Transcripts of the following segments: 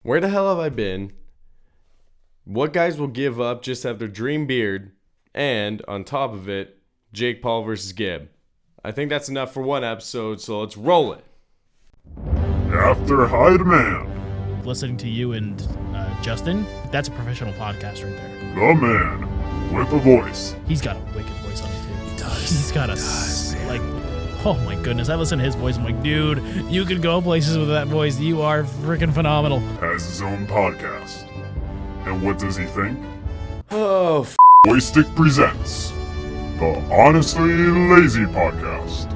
Where the hell have I been? What guys will give up just to have their dream beard? And on top of it, Jake Paul versus Gib. I think that's enough for one episode, so let's roll it. After High Demand, Listening to you and Justin, that's a professional podcast right there. the man with a voice. He's got a wicked voice on it too. He does. He's got oh my goodness. I listen to his voice. I'm like, dude, you could go places with that voice. You are freaking phenomenal. Has his own podcast. And what does he think? Oh, BoyStick presents the Honestly Lazy Podcast.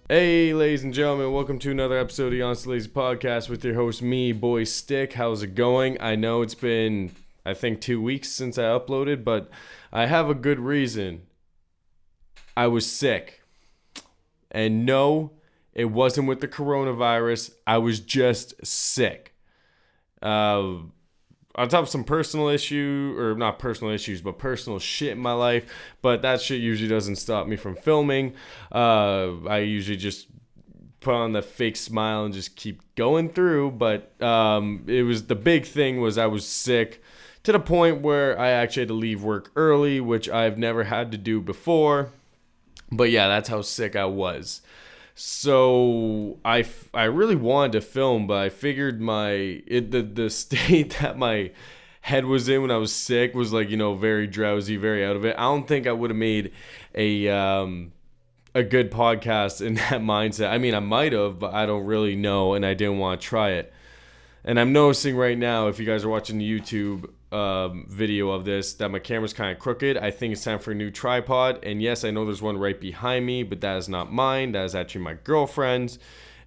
Hey, ladies and gentlemen, welcome to another episode of the Honestly Lazy Podcast with your host, me, BoyStick. How's it going? I know it's been, I think, 2 weeks since I uploaded, but I have a good reason. I was sick. And no, it wasn't with the coronavirus. I was just sick. On top of some personal issue, or not personal issues, but personal shit in my life. But that shit usually doesn't stop me from filming. I usually just put on the fake smile and just keep going through. But it was the big thing was I was sick to the point where I actually had to leave work early, which I've never had to do before. But yeah, that's how sick I was. So I really wanted to film, but I figured the state that my head was in when I was sick was like, very drowsy, very out of it. I don't think I would have made a good podcast in that mindset. I mean, I might have, but I don't really know, and I didn't want to try it. And I'm noticing right now, if you guys are watching the YouTube video of this, that my camera's kind of crooked. I think it's time for a new tripod. And yes, I know there's one right behind me, but that is not mine. That is actually my girlfriend's.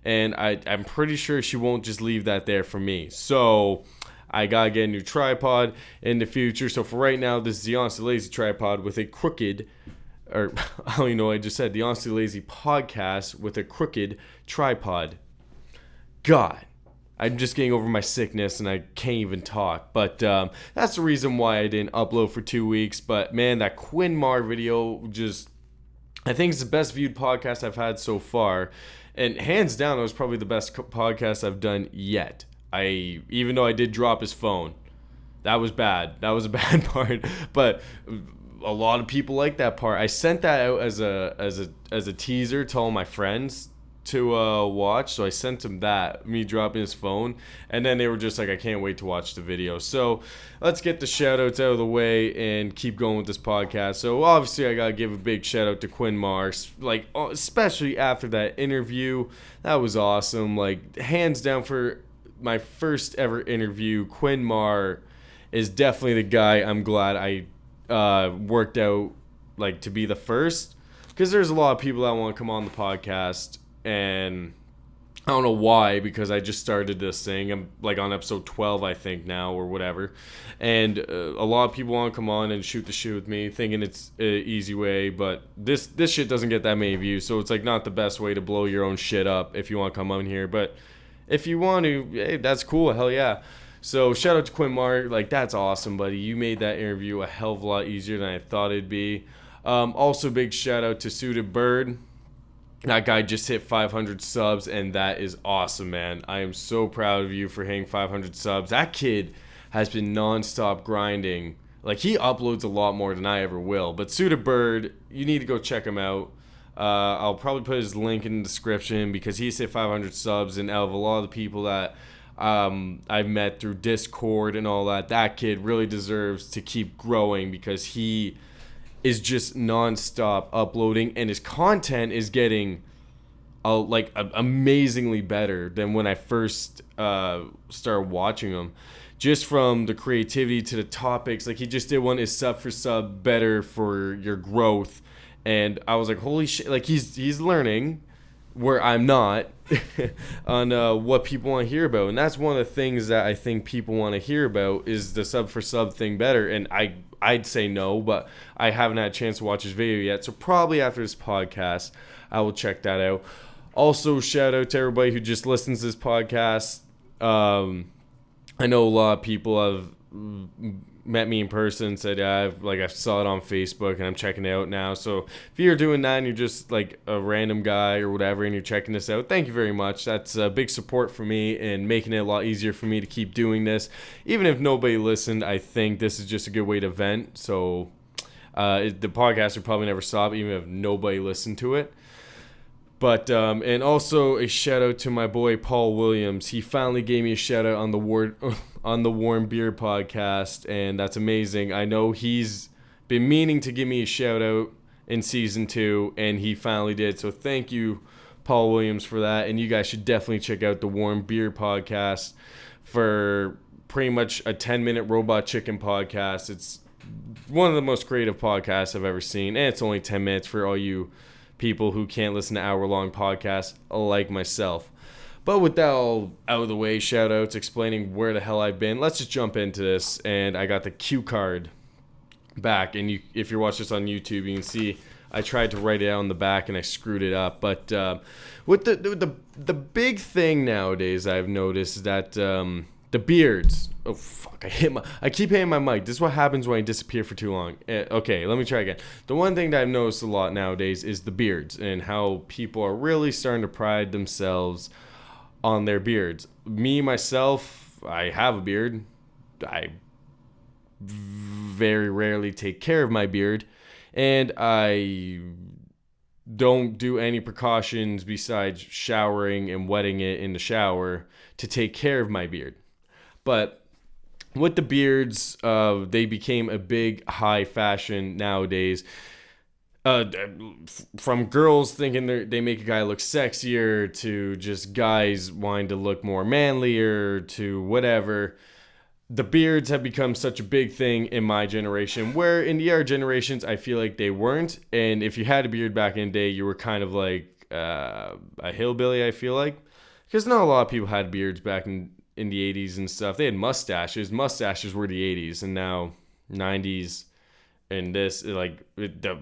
And I'm pretty sure she won't just leave that there for me. So I gotta get a new tripod in the future. So for right now, this is the Honestly Lazy tripod with a crooked, or I don't even know what I just said, the Honestly Lazy podcast with a crooked tripod. God. I'm just getting over my sickness and I can't even talk. But that's the reason why I didn't upload for 2 weeks. But man, that Quinn Mar video I think it's the best viewed podcast I've had so far. And hands down, it was probably the best podcast I've done yet. Even though I did drop his phone. That was bad. That was a bad part. But a lot of people like that part. I sent that out as a teaser to all my friends to watch, so I sent him that, me dropping his phone, and then they were just like, I can't wait to watch the video. So let's get the shout outs out of the way and keep going with this podcast. So obviously I gotta give a big shout out to Quinn Mars, like especially after that interview. That was awesome. Like hands down, for my first ever interview, Quinn Mar is definitely the guy I'm glad I worked out like to be the first, because there's a lot of people that want to come on the podcast. And I don't know why, because I just started this thing. I'm like on episode 12, I think, now, or whatever. And a lot of people want to come on and shoot the shit with me, thinking it's an easy way. But this shit doesn't get that many views, so it's like not the best way to blow your own shit up if you want to come on here. But if you want to, hey, that's cool. Hell yeah. So shout out to Quinn Mark. Like, that's awesome, buddy. You made that interview a hell of a lot easier than I thought it'd be. Also, big shout out to Suited Bird. That guy just hit 500 subs, and that is awesome, man. I am so proud of you for hitting 500 subs. That kid has been nonstop grinding. Like, he uploads a lot more than I ever will. But Suited Bird, you need to go check him out. I'll probably put his link in the description, because he's hit 500 subs, and out of a lot of the people that I've met through Discord and all that, that kid really deserves to keep growing, because he is just non-stop uploading, and his content is getting amazingly better than when I first started watching him. Just from the creativity to the topics, like he just did one, is sub for sub better for your growth, and I was like, holy shit! Like he's learning where I'm not on what people want to hear about, and that's one of the things that I think people want to hear about, is the sub for sub thing better. And I'd say no, but I haven't had a chance to watch his video yet, so probably after this podcast I will check that out. Also, shout out to everybody who just listens to this podcast. I know a lot of people have met me in person, said I saw it on Facebook and I'm checking it out now. So if you're doing that and you're just like a random guy or whatever and you're checking this out, thank you very much. That's a big support for me and making it a lot easier for me to keep doing this. Even if nobody listened, I think this is just a good way to vent. So the podcast would probably never stop even if nobody listened to it. But and also a shout out to my boy Paul Williams. He finally gave me a shout out on the Warm Beer podcast, and that's amazing. I know he's been meaning to give me a shout out in season 2, and he finally did. So thank you, Paul Williams, for that. And you guys should definitely check out the Warm Beer podcast for pretty much a 10-minute robot chicken podcast. It's one of the most creative podcasts I've ever seen, and it's only 10 minutes for all you people who can't listen to hour-long podcasts like myself. But with that all out of the way, shout-outs explaining where the hell I've been, let's just jump into this. And I got the cue card back, and if you're watching this on YouTube, you can see I tried to write it out on the back and I screwed it up. But with the big thing nowadays I've noticed is that the beards. Oh fuck! I keep hitting my mic. This is what happens when I disappear for too long. Okay, let me try again. The one thing that I've noticed a lot nowadays is the beards and how people are really starting to pride themselves on their beards. Me myself, I have a beard. I very rarely take care of my beard, and I don't do any precautions besides showering and wetting it in the shower to take care of my beard. But with the beards, they became a big high fashion nowadays. From girls thinking they make a guy look sexier to just guys wanting to look more manlier to whatever. The beards have become such a big thing in my generation, where in the other generations, I feel like they weren't. And if you had a beard back in the day, you were kind of like a hillbilly, I feel like. Because not a lot of people had beards back in the 80s and stuff. They had mustaches. Mustaches were the 80s, and now 90s. And this, like, the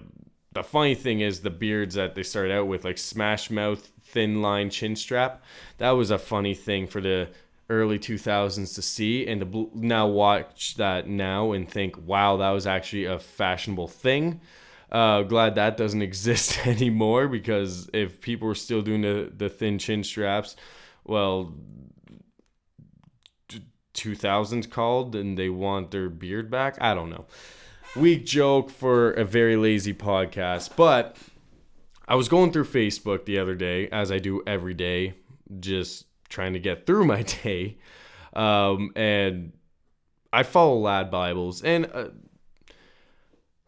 funny thing is the beards that they started out with, like smash mouth, thin line chin strap. That was a funny thing for the early 2000s to see, and to now watch that now and think, wow, that was actually a fashionable thing. Glad that doesn't exist anymore, because if people were still doing the thin chin straps, well, 2000s called and they want their beard back. I don't know. Weak joke for a very lazy podcast. But I was going through Facebook the other day, as I do every day, just trying to get through my day. And I follow LadBibles. And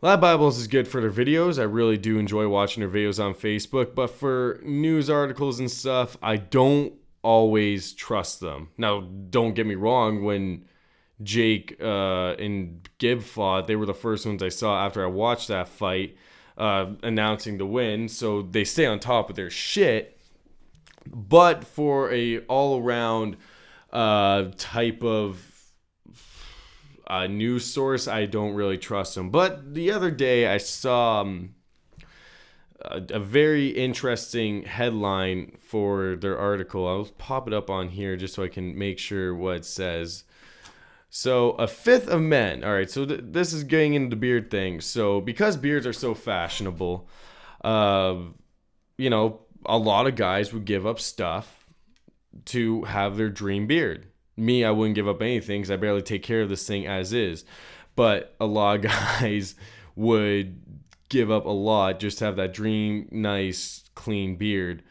LadBibles is good for their videos. I really do enjoy watching their videos on Facebook. But for news articles and stuff, I don't always trust them. Now, don't get me wrong, when Jake and Gib fought, they were the first ones I saw after I watched that fight, announcing the win, so they stay on top of their shit. But for a all-around type of news source, I don't really trust them. But the other day I saw a very interesting headline for their article. I'll pop it up on here just so I can make sure what it says. So, a fifth of men. All right, so this is getting into the beard thing. So, because beards are so fashionable, a lot of guys would give up stuff to have their dream beard. Me, I wouldn't give up anything because I barely take care of this thing as is. But a lot of guys would give up a lot just to have that dream, nice, clean beard.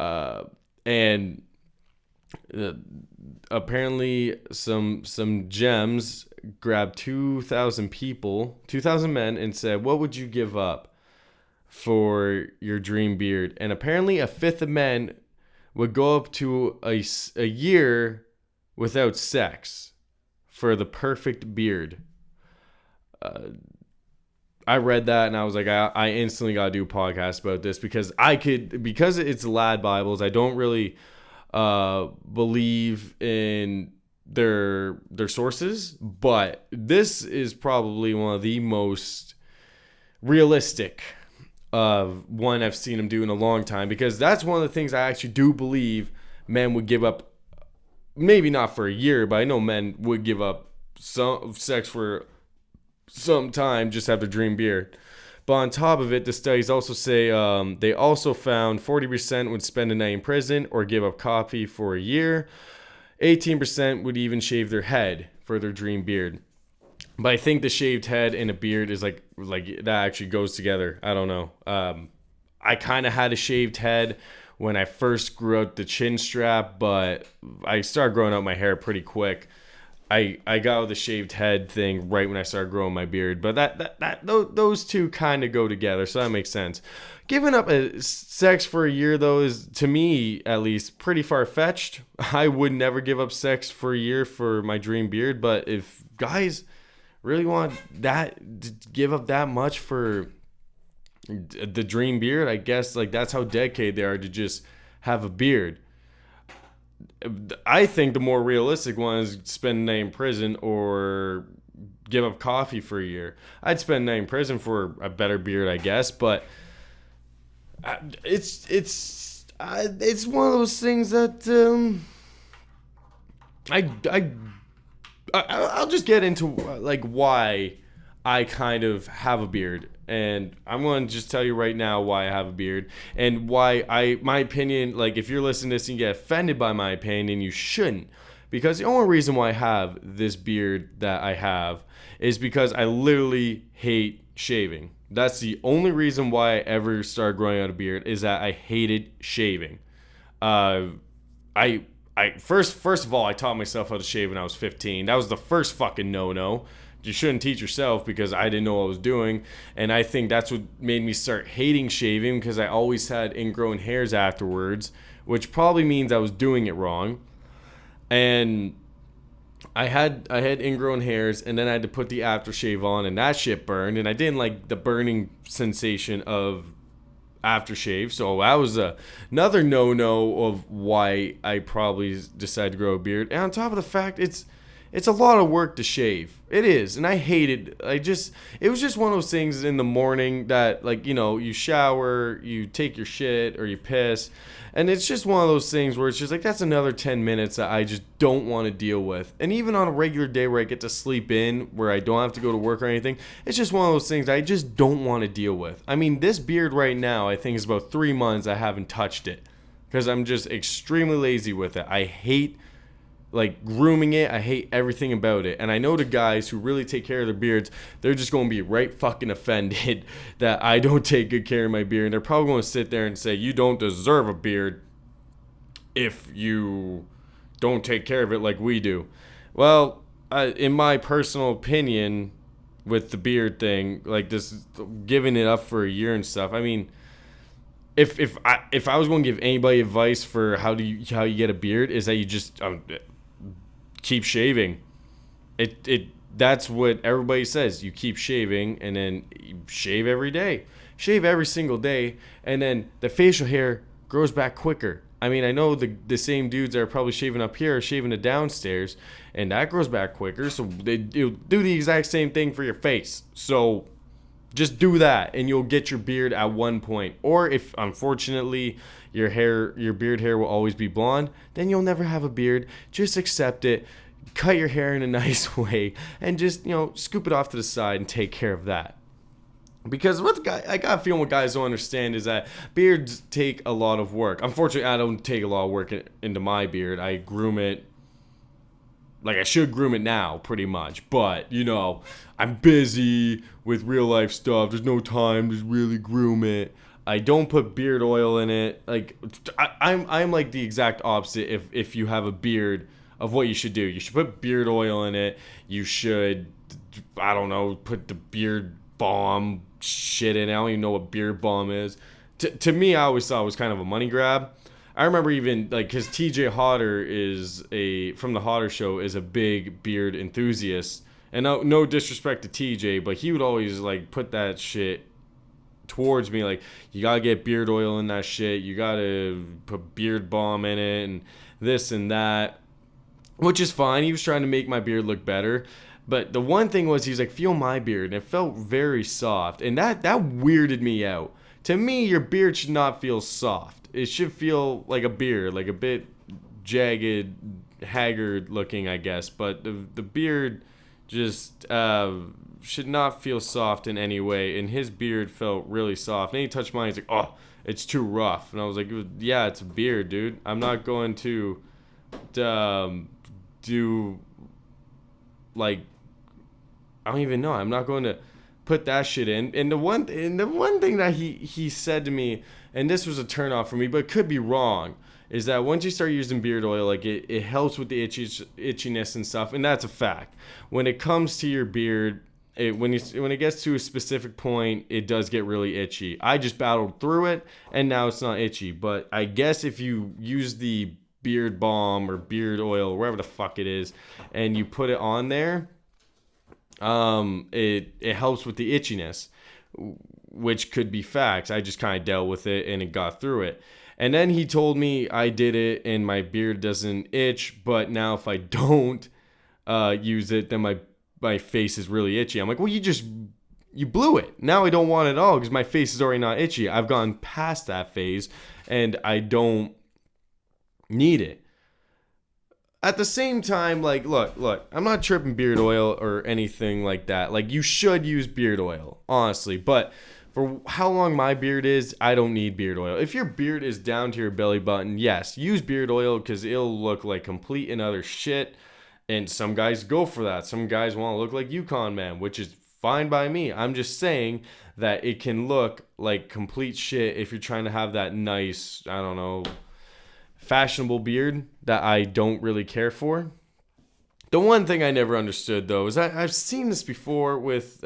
And apparently some gems grabbed 2,000 men and said, what would you give up for your dream beard? And apparently a fifth of men would go up to a year without sex for the perfect beard. I read that and I was like, I instantly got to do a podcast about this because it's LadBibles. I don't really believe in their sources, but this is probably one of the most realistic one I've seen them do in a long time, because that's one of the things I actually do believe men would give up. Maybe not for a year, but I know men would give up some sex for some time just have their dream beard. But on top of it, the studies also say they also found 40% would spend a night in prison or give up coffee for a year. 18% would even shave their head for their dream beard. But I think the shaved head and a beard is like that actually goes together. I don't know. I kind of had a shaved head when I first grew out the chin strap, but I started growing out my hair pretty quick. I got with the shaved head thing right when I started growing my beard, but those two kind of go together, so that makes sense. Giving up sex for a year, though, is, to me at least, pretty far-fetched. I would never give up sex for a year for my dream beard, but if guys really want that, to give up that much for the dream beard, I guess like that's how dedicated they are to just have a beard. I think the more realistic one is spend a night in prison or give up coffee for a year. I'd spend a night in prison for a better beard, I guess, but it's one of those things that I'll just get into like why I kind of have a beard. And I'm going to just tell you right now why I have a beard and why my opinion, like if you're listening to this and you get offended by my opinion, you shouldn't. Because the only reason why I have this beard that I have is because I literally hate shaving. That's the only reason why I ever started growing out a beard, is that I hated shaving. First of all, I taught myself how to shave when I was 15. That was the first fucking no-no. You shouldn't teach yourself, because I didn't know what I was doing. And I think that's what made me start hating shaving, because I always had ingrown hairs afterwards, which probably means I was doing it wrong. And I had ingrown hairs, and then I had to put the aftershave on, and that shit burned, and I didn't like the burning sensation of aftershave. So that was another no-no of why I probably decided to grow a beard. And on top of the fact, it's a lot of work to shave. It is, and I hate it. It was just one of those things in the morning that, like, you know, you shower, you take your shit or you piss, and it's just one of those things where it's just like, that's another 10 minutes that I just don't want to deal with. And even on a regular day where I get to sleep in, where I don't have to go to work or anything, it's just one of those things that I just don't want to deal with. I mean, this beard right now, I think is about 3 months I haven't touched it, because I'm just extremely lazy with it. I hate like grooming it. I hate everything about it. And I know the guys who really take care of their beards, they're just going to be right fucking offended that I don't take good care of my beard. And they're probably going to sit there and say, you don't deserve a beard if you don't take care of it like we do. Well, in my personal opinion, with the beard thing, like this, giving it up for a year and stuff, I mean, if I was going to give anybody advice for how you get a beard, is that you just keep shaving. That's what everybody says. You keep shaving, and then you shave every day. Shave every single day, and then the facial hair grows back quicker. I mean, I know the same dudes that are probably shaving up here are shaving it downstairs, and that grows back quicker. So you'll do the exact same thing for your face. So just do that, and you'll get your beard at one point. Or if, unfortunately, your beard hair will always be blonde, then you'll never have a beard. Just accept it, cut your hair in a nice way, and just, you know, scoop it off to the side and take care of that. Because I got a feeling what guys don't understand is that beards take a lot of work. Unfortunately, I don't take a lot of work into my beard. I groom it like I should groom it now, pretty much. But, you know, I'm busy with real life stuff. There's no time to really groom it. I don't put beard oil in it. Like, I'm like the exact opposite if you have a beard of what you should do. You should put beard oil in it. You should, I don't know, put the beard balm shit in it. I don't even know what beard balm is. To me, I always thought it was kind of a money grab. I remember even, like, because TJ Hodder from the Hodder Show is a big beard enthusiast. And no disrespect to TJ, but he would always, like, put that shit towards me. Like, you gotta get beard oil in that shit. You gotta put beard balm in it and this and that. Which is fine. He was trying to make my beard look better. But the one thing was, he was like, feel my beard. And it felt very soft. And that weirded me out. To me, your beard should not feel soft. It should feel like a beard, like a bit jagged, haggard looking, I guess. But the beard just should not feel soft in any way. And his beard felt really soft. And he touched mine. He's like, oh, it's too rough. And I was like, yeah, it's a beard, dude. I'm not going to do, like, I don't even know. I'm not going to put that shit in. And the one thing that he said to me, and this was a turnoff for me, but it could be wrong, is that once you start using beard oil, like it helps with the itchiness and stuff, and that's a fact. When it comes to your beard, when it gets to a specific point, it does get really itchy. I just battled through it, and now it's not itchy. But I guess if you use the beard balm or beard oil, or whatever the fuck it is, and you put it on there, it helps with the itchiness, which could be facts. I just kind of dealt with it and it got through it. And then he told me I did it and my beard doesn't itch, but now if I don't use it, then my face is really itchy. I'm like, well, you blew it. Now I don't want it at all because my face is already not itchy. I've gone past that phase and I don't need it. At the same time, like, look, I'm not tripping beard oil or anything like that. Like, you should use beard oil, honestly. But for how long my beard is, I don't need beard oil. If your beard is down to your belly button, yes, use beard oil because it'll look like complete and utter shit. And some guys go for that. Some guys want to look like Yukon Man, which is fine by me. I'm just saying that it can look like complete shit if you're trying to have that nice, I don't know, fashionable beard that I don't really care for. The one thing I never understood, though, is I've seen this before with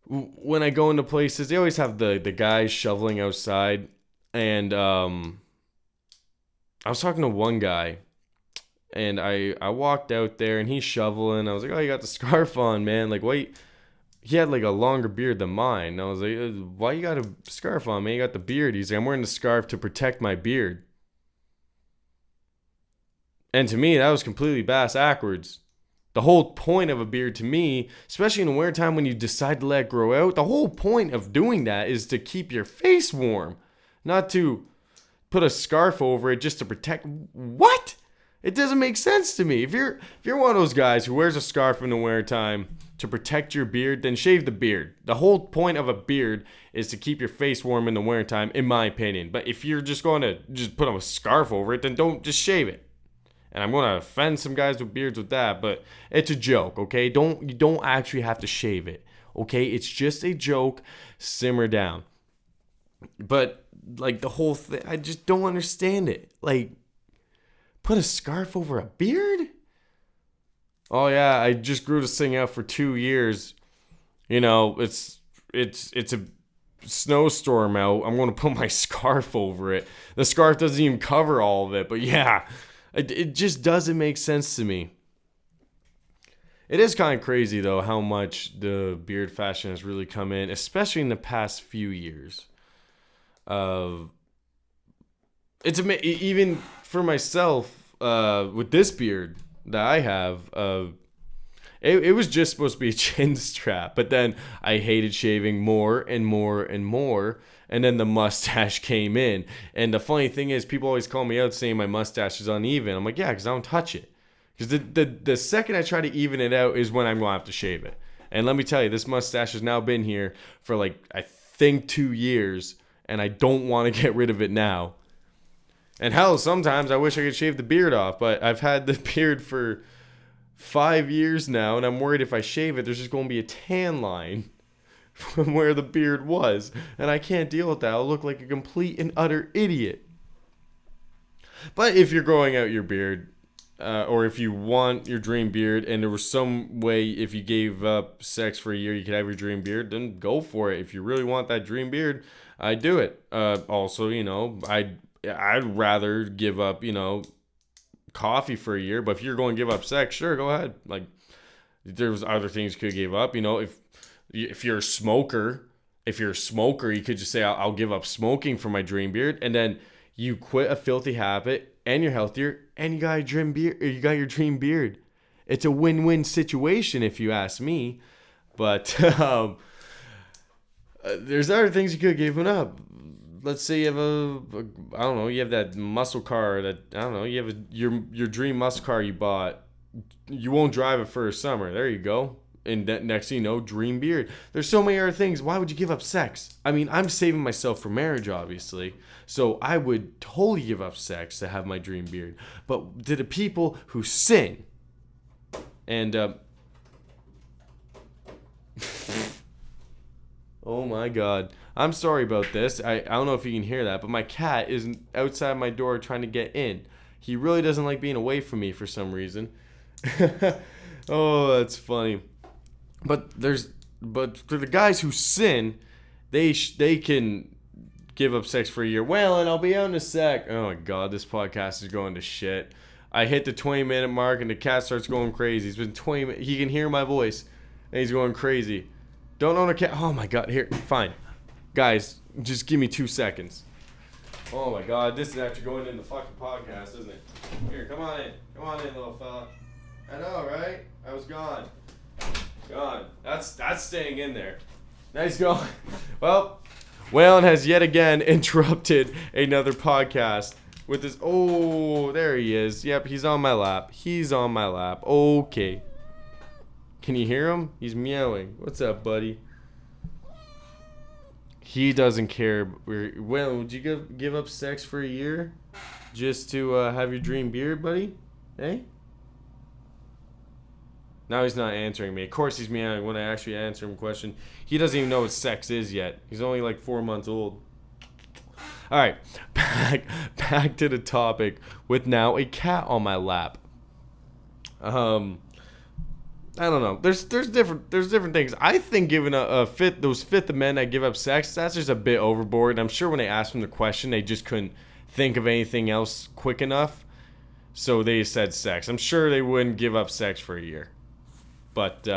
when I go into places. They always have the guys shoveling outside, and I was talking to one guy, and I walked out there and he's shoveling. I was like, oh, you got the scarf on, man. Like, wait, he had like a longer beard than mine. And I was like, why you got a scarf on, man? You got the beard. He's like, I'm wearing the scarf to protect my beard. And to me, that was completely backwards. The whole point of a beard to me, especially in the winter time when you decide to let it grow out, the whole point of doing that is to keep your face warm, not to put a scarf over it just to protect. What? It doesn't make sense to me. If you're one of those guys who wears a scarf in the wintertime to protect your beard, then shave the beard. The whole point of a beard is to keep your face warm in the wintertime, in my opinion. But if you're just going to just put a scarf over it, then don't just shave it. And I'm going to offend some guys with beards with that, but it's a joke, okay? You don't actually have to shave it, okay? It's just a joke. Simmer down. But, like, the whole thing, I just don't understand it. Like, put a scarf over a beard? Oh, yeah, I just grew this thing out for 2 years. You know, it's a snowstorm out. I'm going to put my scarf over it. The scarf doesn't even cover all of it, but yeah. It just doesn't make sense to me. It is kind of crazy, though, how much the beard fashion has really come in, especially in the past few years. It's even for myself, with this beard that I have, it was just supposed to be a chin strap, but then I hated shaving more and more and more. And then the mustache came in. And the funny thing is, people always call me out saying my mustache is uneven. I'm like, yeah, because I don't touch it. Because the second I try to even it out is when I'm going to have to shave it. And let me tell you, this mustache has now been here for like, I think 2 years. And I don't want to get rid of it now. And hell, sometimes I wish I could shave the beard off. But I've had the beard for 5 years now. And I'm worried if I shave it, there's just going to be a tan line from where the beard was, and I can't deal with that. I'll look like a complete and utter idiot. But if you're growing out your beard, or if you want your dream beard, and there was some way if you gave up sex for a year you could have your dream beard, then go for it. If you really want that dream beard, I'd do it. Also, you know, I'd rather give up, you know, coffee for a year. But if you're going to give up sex, sure, go ahead. Like, there's other things you could give up. You know, if you're a smoker, you could just say, I'll give up smoking for my dream beard. And then you quit a filthy habit and you're healthier and you got your dream beard, or you got your dream beard. It's a win-win situation if you ask me. But there's other things you could have given up. Let's say you have you have that muscle car that, I don't know, you have your dream muscle car you bought you won't drive it for a summer. There you go. And next thing you know, dream beard. There's so many other things. Why would you give up sex? I mean, I'm saving myself for marriage, obviously. So I would totally give up sex to have my dream beard. But to the people who sin, and oh my God, I'm sorry about this. I don't know if you can hear that, but my cat is outside my door trying to get in. He really doesn't like being away from me for some reason. Oh, that's funny. But for the guys who sin, they can give up sex for a year. Well, and I'll be out in a sec. Oh my God, this podcast is going to shit. I hit the 20-minute mark and the cat starts going crazy. He's been 20 minutes. He can hear my voice and he's going crazy. Don't own a cat. Oh my God, here, fine. Guys, just give me 2 seconds. Oh my God, this is actually going in the fucking podcast, isn't it? Here, come on in. Come on in, little fella. I know, right? I was gone. Gone. That's staying in there. Nice going. Well, Waylon has yet again interrupted another podcast with this. Oh, there he is. Yep, he's on my lap. He's on my lap. Okay. Can you hear him? He's meowing. What's up, buddy? He doesn't care. Well, would you give up sex for a year just to have your dream beard, buddy? Hey? Now he's not answering me. Of course he's meowing when I actually answer him a question. He doesn't even know what sex is yet. He's only like 4 months old. All right, back to the topic with now a cat on my lap. I don't know. There's different things. I think giving those fifth of men that give up sex, that's just a bit overboard. I'm sure when they asked them the question, they just couldn't think of anything else quick enough, so they said sex. I'm sure they wouldn't give up sex for a year. But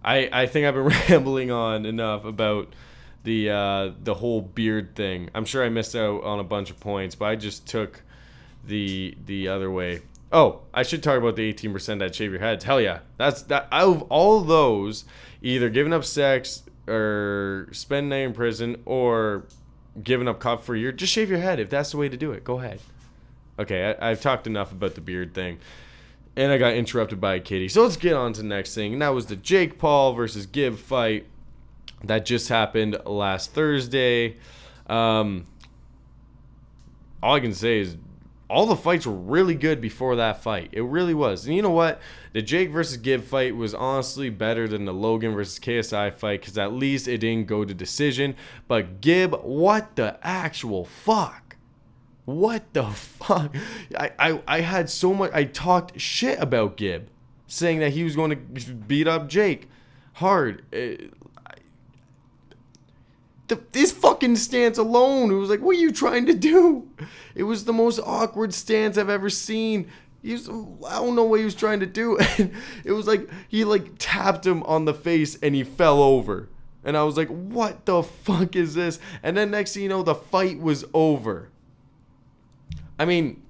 I think I've been rambling on enough about the whole beard thing. I'm sure I missed out on a bunch of points, but I just took the other way. Oh, I should talk about the 18% that shave your heads. Hell yeah. That's that. Out of all of those, either giving up sex or spending a night in prison or giving up cop for a year, just shave your head. If that's the way to do it, go ahead. Okay, I've talked enough about the beard thing. And I got interrupted by a kitty. So let's get on to the next thing. And that was the Jake Paul versus Gib fight that just happened last Thursday. All I can say is all the fights were really good before that fight. It really was. And you know what? The Jake versus Gib fight was honestly better than the Logan versus KSI fight because at least it didn't go to decision. But Gib, what the actual fuck? What the fuck? I had so much. I talked shit about Gib, saying that he was going to beat up Jake hard. This fucking stance alone, it was like, what are you trying to do? It was the most awkward stance I've ever seen. I don't know what he was trying to do. And it was like he tapped him on the face and he fell over. And I was like, what the fuck is this? And then next thing you know, the fight was over. I mean,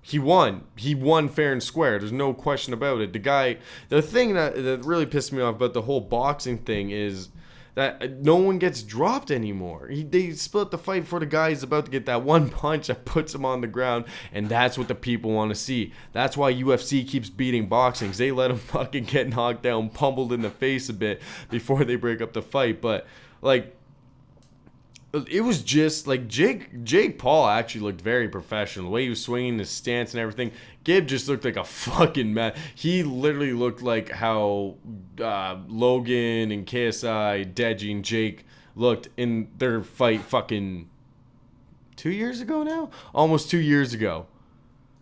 he won. He won fair and square. There's no question about it. The thing that really pissed me off about the whole boxing thing is that no one gets dropped anymore. They split the fight before the guy is about to get that one punch that puts him on the ground, and that's what the people want to see. That's why UFC keeps beating boxing. They let him fucking get knocked down, pummeled in the face a bit before they break up the fight. But, it was just like Jake Paul actually looked very professional. The way he was swinging, his stance and everything. Gib just looked like a fucking man. He literally looked like how Logan and KSI, Deji and Jake looked in their fight fucking 2 years ago now? Almost 2 years ago.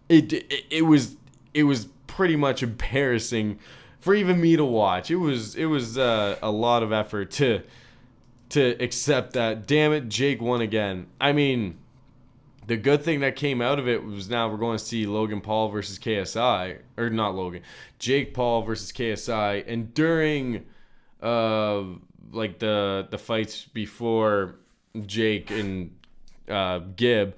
It was pretty much embarrassing for even me to watch. It was a lot of effort to accept that. Damn it, Jake won again. I mean, the good thing that came out of it was now we're going to see Logan Paul versus KSI, or not Logan, Jake Paul versus KSI. And during the fights before Jake and Gib,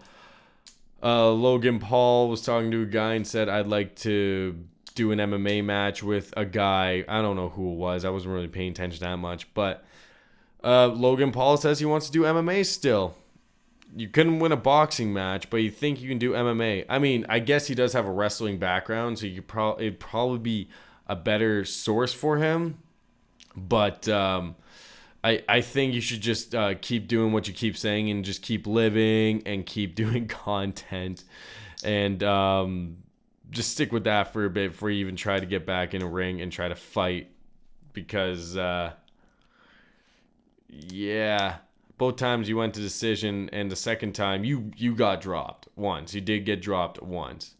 Logan Paul was talking to a guy and said, I'd like to do an MMA match with a guy. I don't know who it was. I wasn't really paying attention that much, but Logan Paul says he wants to do MMA still. you couldn't win a boxing match, but you think you can do MMA. I mean, I guess he does have a wrestling background, so it'd probably be a better source for him. But I think you should just keep doing what you keep saying and just keep living and keep doing content. And just stick with that for a bit before you even try to get back in a ring and try to fight. Because, yeah, both times you went to decision, and the second time you got dropped once. You did get dropped once.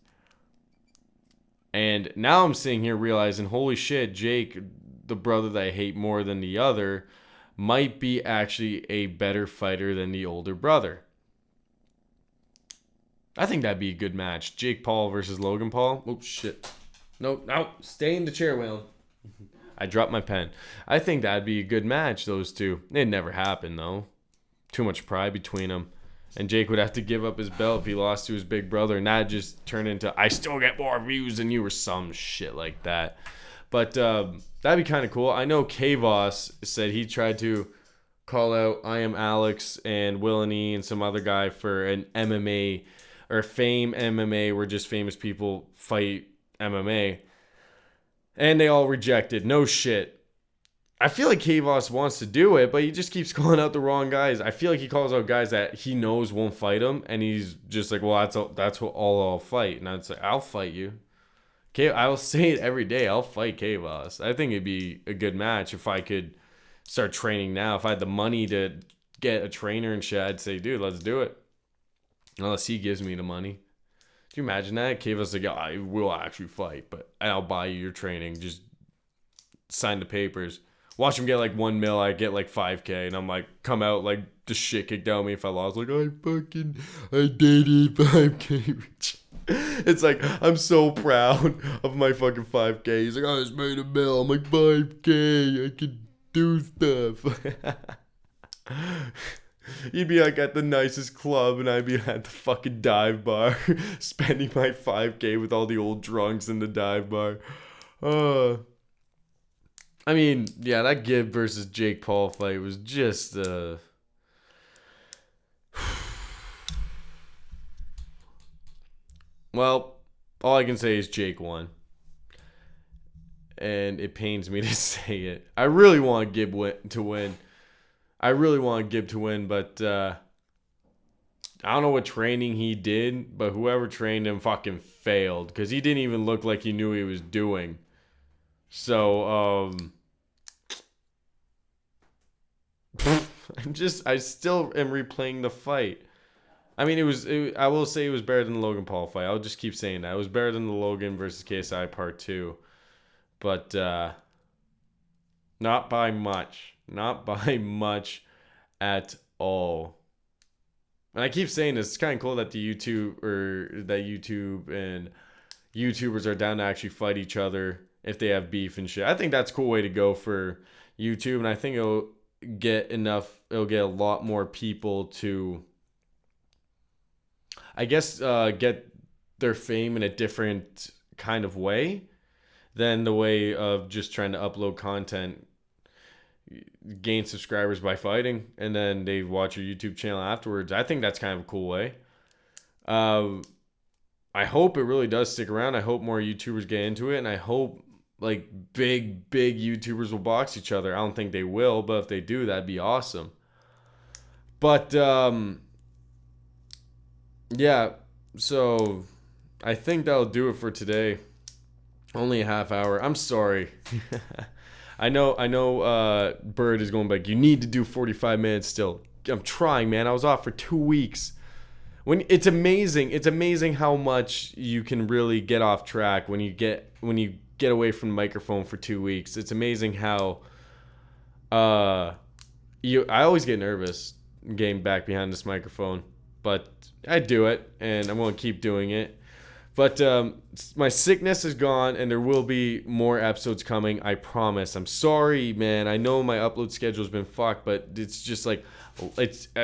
And now I'm sitting here realizing, holy shit, Jake, the brother that I hate more than the other, might be actually a better fighter than the older brother. I think that'd be a good match. Jake Paul versus Logan Paul. Oh, shit. No, stay in the chair, Will. I dropped my pen. I think that'd be a good match, those two. It never happened, though. Too much pride between them. And Jake would have to give up his belt if he lost to his big brother. And that just turned into, I still get more views than you, or some shit like that. But that'd be kind of cool. I know KSI said he tried to call out I Am Alex and Will and E and some other guy for an MMA or Fame MMA, where just famous people fight MMA. And they all rejected. No shit. I feel like KSI wants to do it, but he just keeps calling out the wrong guys. I feel like he calls out guys that he knows won't fight him, and he's just like, well, that's all I'll fight. And I'd say, I'll fight you. I'll say it every day. I'll fight KSI. I think it'd be a good match if I could start training now. If I had the money to get a trainer and shit, I'd say, dude, let's do it. Unless he gives me the money. Can you imagine that? KSI's like, I will actually fight, but I'll buy you your training. Just sign the papers. Watch him get like 1 mil. I get like 5K, and I'm like, come out like the shit kicked out of me if I lost. Like, I did 5K. It's like, I'm so proud of my fucking 5K. He's like, I just made 1 mil. I'm like, 5K. I can do stuff. You'd be like at the nicest club, and I'd be at the fucking dive bar spending my 5K with all the old drunks in the dive bar. I mean, yeah, that Gib versus Jake Paul fight was just well, all I can say is Jake won. And it pains me to say it. I really want Gib to win. I really want Gib to win, but I don't know what training he did, but whoever trained him fucking failed, because he didn't even look like he knew what he was doing. So, I still am replaying the fight. I mean, I will say it was better than the Logan Paul fight. I'll just keep saying that. It was better than the Logan versus KSI part 2. But, not by much. Not by much at all. And I keep saying this. It's kind of cool that YouTube and YouTubers are down to actually fight each other if they have beef and shit. I think that's a cool way to go for YouTube, and I think it'll get a lot more people to, I guess, get their fame in a different kind of way than the way of just trying to upload content, gain subscribers by fighting, and then they watch your YouTube channel afterwards. I think that's kind of a cool way. I hope it really does stick around. I hope more YouTubers get into it, and I hope like big YouTubers will box each other. I don't think they will, but if they do, that'd be awesome. But yeah, so I think that'll do it for today. Only a half hour. I'm sorry. I know Bird is going back. You need to do 45 minutes still. I'm trying, man. I was off for 2 weeks. It's amazing how much you can really get off track when you get away from the microphone for 2 weeks. It's amazing how I always get nervous getting back behind this microphone, but I do it, and I'm going to keep doing it. But my sickness is gone, and there will be more episodes coming, I promise. I'm sorry, man. I know my upload schedule's been fucked, but it's just like,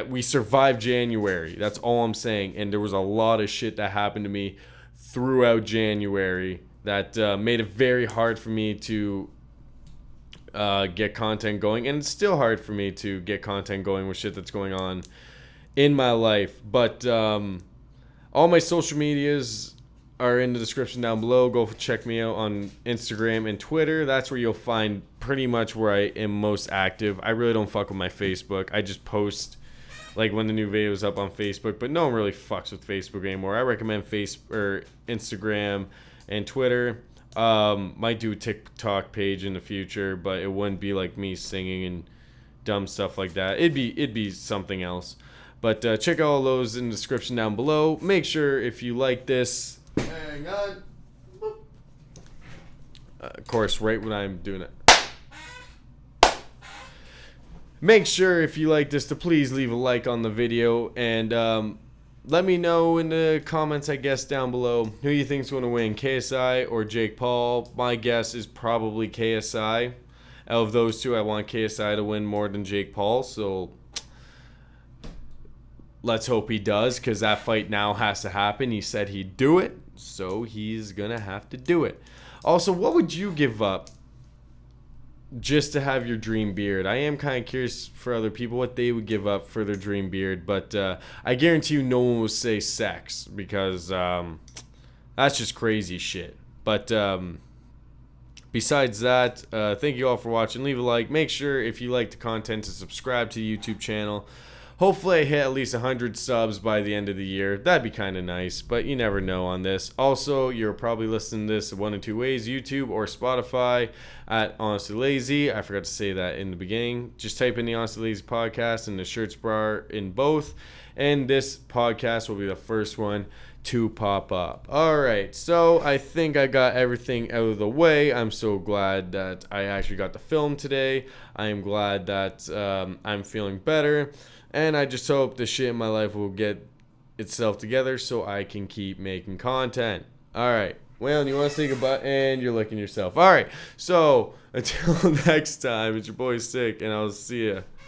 we survived January. That's all I'm saying. And there was a lot of shit that happened to me throughout January that made it very hard for me to get content going. And it's still hard for me to get content going with shit that's going on in my life. But all my social medias are in the description down below. Go check me out on Instagram and Twitter. That's where you'll find pretty much where I am most active. I really don't fuck with my Facebook. I just post like when the new video is up on Facebook, but no one really fucks with Facebook anymore. I recommend Instagram and Twitter. Might do a TikTok page in the future, but it wouldn't be like me singing and dumb stuff like that. It'd be something else. But check out all those in the description down below. Make sure if you like this, hang on. Of course, right when I'm doing it. Make sure if you like this to please leave a like on the video, and let me know in the comments, I guess, down below who you think's going to win, KSI or Jake Paul. My guess is probably KSI. Out of those two, I want KSI to win more than Jake Paul, so let's hope he does, because that fight now has to happen. He said he'd do it, so he's going to have to do it. Also, what would you give up just to have your dream beard? I am kind of curious for other people what they would give up for their dream beard, but I guarantee you no one will say sex, because that's just crazy shit. But besides that, thank you all for watching. Leave a like. Make sure if you like the content to subscribe to the YouTube channel. Hopefully I hit at least 100 subs by the end of the year. That'd be kind of nice, but you never know on this. Also, you're probably listening to this one of two ways, YouTube or Spotify at Honestly Lazy. I forgot to say that in the beginning. Just type in the Honestly Lazy podcast and the shirts bar in both, and this podcast will be the first one to pop up. Alright, so I think I got everything out of the way. I'm so glad that I actually got to film today. I am glad that I'm feeling better. And I just hope the shit in my life will get itself together so I can keep making content. Alright. Well, you want to say goodbye? And you're licking yourself. Alright. So, until next time, it's your boy Stick, and I'll see ya.